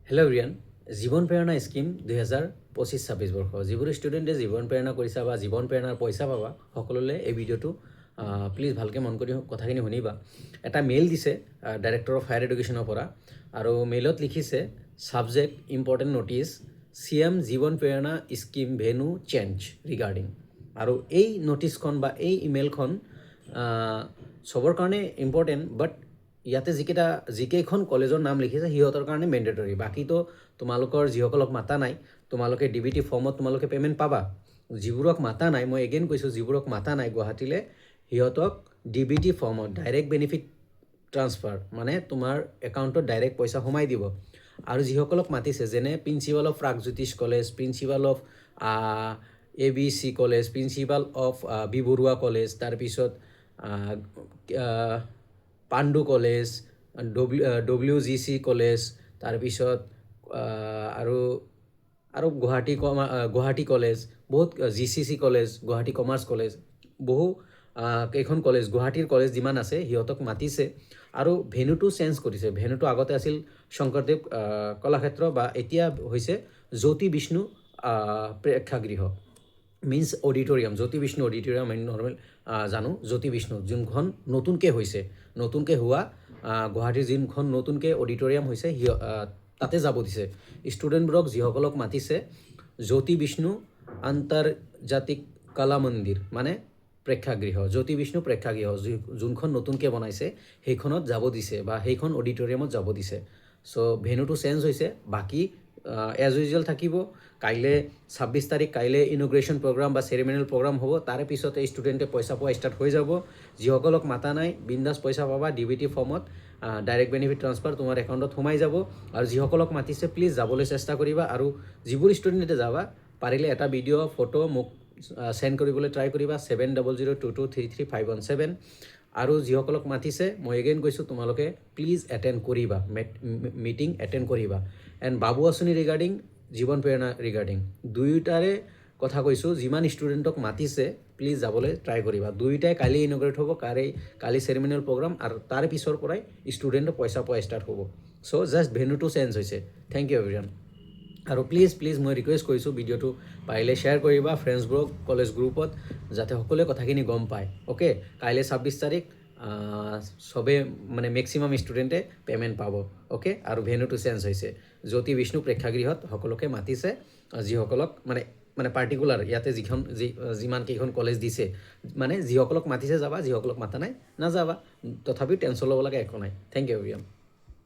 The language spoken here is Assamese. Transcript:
হেল্ল' এভৰিৱান, জীৱন প্ৰেৰণা স্কিম 2025-26 বৰ্ষ যিবোৰ ষ্টুডেণ্টে জীৱন প্ৰেৰণা কৰিছা বা জীৱন প্ৰেৰণাৰ পইচা পাবা সকলোলৈ এই ভিডিঅ'টো প্লিজ ভালকৈ মন কৰি কথাখিনি শুনিবা। এটা মেইল দিছে ডাইৰেক্টৰ অফ হায়াৰ এডুকেশ্যনৰ পৰা, আৰু মেইলত লিখিছে ছাবজেক্ট ইম্পৰ্টেণ্ট ন'টিছ CM জীৱন প্ৰেৰণা স্কিম ভেনু চেঞ্জ ৰিগাৰ্ডিং। আৰু এই ন'টিছখন বা এই ইমেইলখন চবৰ কাৰণে ইম্পৰ্টেণ্ট, বাট ইয়াতে যিকেইখন কলেজৰ নাম লিখিছে সিহঁতৰ কাৰণে মেণ্ডেটৰী। বাকীতো তোমালোকৰ যিসকলক মাতা নাই তোমালোকে DBT ফৰ্মত তোমালোকে পে'মেণ্ট পাবা। যিবোৰক মাতা নাই, মই এগেইন কৈছোঁ, যিবোৰক মাতা নাই গুৱাহাটীলৈ সিহঁতক DBT ফৰ্মত ডাইৰেক্ট বেনিফিট ট্ৰান্সফাৰ, মানে তোমাৰ একাউণ্টত ডাইৰেক্ট পইচা সোমাই দিব। আৰু যিসকলক মাতিছে যেনে principal of Pragjyotish college, principal of ABC college, principal of B Borooah college, তাৰপিছত পাণ্ডু কলেজ, WGC কলেজ, তাৰপিছত আৰু গুৱাহাটী কলেজ, বহুত GCC college, Guwahati commerce college, বহু কেইখন কলেজ, গুৱাহাটীৰ কলেজ যিমান আছে সিহঁতক মাতিছে। আৰু ভেনুটো চেঞ্জ কৰিছে। ভেনুটো আগতে আছিল শংকৰদেৱ কলাক্ষেত্ৰ, বা এতিয়া হৈছে জ্যোতি বিষ্ণু প্ৰেক্ষাগৃহ, মিনছ অডিটৰিয়াম। জ্যোতি বিষ্ণু অডিটৰিয়াম আমি নৰ্মেল জানো, জ্যোতি বিষ্ণু যোনখন নতুনকৈ হৈছে, নতুনকৈ হোৱা গুৱাহাটীৰ যোনখন নতুনকৈ অডিটৰিয়াম হৈছে তাতে যাব দিছে ষ্টুডেণ্টবোৰক। যিসকলক মাতিছে জ্যোতি বিষ্ণু আন্তৰ্জাতিক কলা মন্দিৰ, মানে প্ৰেক্ষাগৃহ, জ্যোতি বিষ্ণু প্ৰেক্ষাগৃহ যোনখন নতুনকৈ বনাইছে সেইখনত যাব দিছে, বা সেইখন অডিটৰিয়ামত যাব দিছে। চ' ভেনুটো চেঞ্জ হৈছে। বাকী এজ ইউজুৱেল থাকিব। কাইলৈ 26 তাৰিখ, কাইলৈ ইনগ্ৰেশ্যন প্ৰগ্ৰাম বা চেৰিমনিয়েল প্ৰগ্ৰাম হ'ব। তাৰে পিছতে ষ্টুডেণ্টে পইচা পোৱা ষ্টাৰ্ট হৈ যাব। যিসকলক মাতা নাই বিন্দাছ পইচা পাবা DBT ফৰ্মত, ডাইৰেক্ট বেনিফিট ট্ৰান্সফাৰ তোমাৰ একাউণ্টত সোমাই যাব। আৰু যিসকলক মাতিছে প্লিজ যাবলৈ চেষ্টা কৰিবা। আৰু যিবোৰ ষ্টুডেণ্টে যাবা পাৰিলে এটা ভিডিঅ' ফটো মোক চেণ্ড কৰিবলৈ ট্ৰাই কৰিবা 7002233517। আৰু যিসকলক মাতিছে মই এগেইন কৈছোঁ, তোমালোকে প্লিজ এটেণ্ড কৰিবা, মিটিং এটেণ্ড কৰিবা। এণ্ড বাবু আঁচনি ৰিগাৰ্ডিং, জীৱন প্ৰেৰণা ৰিগাৰ্ডিং, দুয়োটাৰে কথা কৈছোঁ। যিমান ষ্টুডেণ্টক মাতিছে প্লিজ যাবলৈ ট্ৰাই কৰিবা। দুয়োটাই কালি ইনগ্ৰেট হ'ব, কালি চেৰিমনিয়েল প্ৰগ্ৰাম, আৰু তাৰ পিছৰ পৰাই ষ্টুডেণ্টে পইচা পোৱা ষ্টাৰ্ট হ'ব। চ' জাষ্ট ভেনুটো চেঞ্জ হৈছে। Thank you everyone. আৰু প্লিজ মই ৰিকুৱেষ্ট কৰিছোঁ, ভিডিঅ'টো পাৰিলে শ্বেয়াৰ কৰিবা ফ্ৰেণ্ডছবোৰক কলেজ গ্ৰুপত, যাতে সকলোৱে কথাখিনি গম পায়। অ'কে, কাইলৈ 26 তাৰিখ চবে মানে মেক্সিমাম ষ্টুডেণ্টে পে'মেণ্ট পাব। অ'কে, আৰু ভেনুটো চেঞ্জ হৈছে। জ্যোতি বিষ্ণু প্ৰেক্ষাগৃহত সকলোকে মাতিছে, যিসকলক মানে পাৰ্টিকুলাৰ ইয়াতে যিমানকেইখন কলেজ দিছে, মানে যিসকলক মাতিছে যাবা, যিসকলক মাতা নাই নাযাবা। তথাপিও টেনশ্যন ল'ব লগা একো নাই। Thank you everyone.